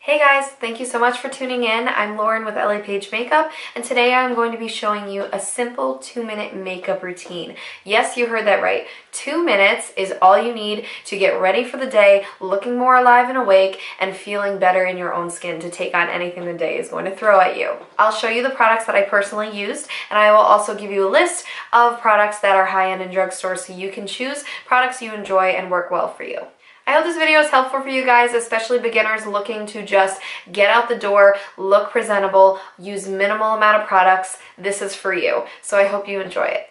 Hey guys, thank you so much for tuning in. I'm Lauren with LA Page Makeup, and today I'm going to be showing you a simple 2-minute makeup routine. Yes, you heard that right. 2 minutes is all you need to get ready for the day, looking more alive and awake, and feeling better in your own skin to take on anything the day is going to throw at you. I'll show you the products that I personally used, and I will also give you a list of products that are high-end in drugstores so you can choose products you enjoy and work well for you. I hope this video is helpful for you guys, especially beginners looking to just get out the door, look presentable, use minimal amount of products. This is for you, so I hope you enjoy it.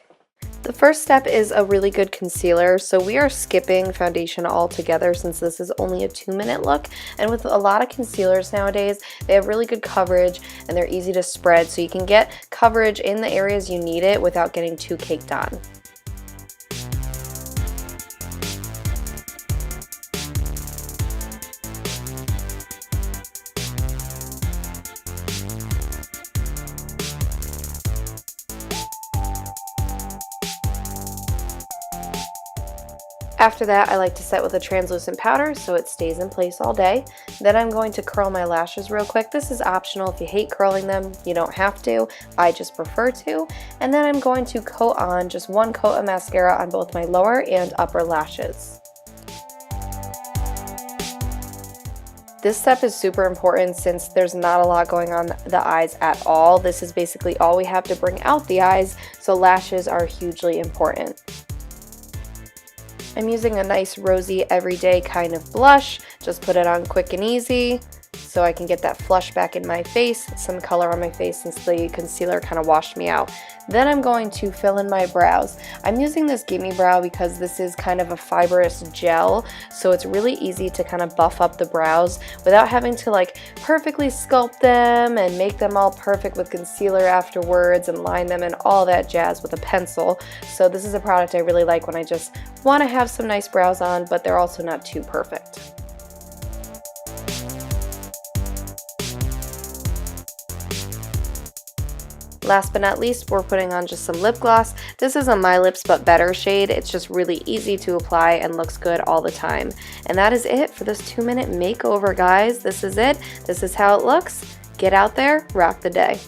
The first step is a really good concealer. So we are skipping foundation altogether since this is only a 2-minute look. And with a lot of concealers nowadays, they have really good coverage and they're easy to spread, so you can get coverage in the areas you need it without getting too caked on. After that, I like to set with a translucent powder so it stays in place all day. Then I'm going to curl my lashes real quick. This is optional. If you hate curling them, you don't have to. I just prefer to. And then I'm going to coat on just one coat of mascara on both my lower and upper lashes. This step is super important since there's not a lot going on the eyes at all. This is basically all we have to bring out the eyes, so lashes are hugely important. I'm using a nice rosy everyday kind of blush. Just put it on quick and easy so I can get that flush back in my face, some color on my face since the concealer kind of washed me out. Then I'm going to fill in my brows. I'm using this Gimme Brow because this is kind of a fibrous gel, so it's really easy to kind of buff up the brows without having to like perfectly sculpt them and make them all perfect with concealer afterwards and line them and all that jazz with a pencil. So this is a product I really like when I just want to have some nice brows on, but they're also not too perfect. Last but not least, we're putting on just some lip gloss. This is a My Lips But Better shade. It's just really easy to apply and looks good all the time. And that is it for this 2-minute makeover, guys. This is it. This is how it looks. Get out there, rock the day.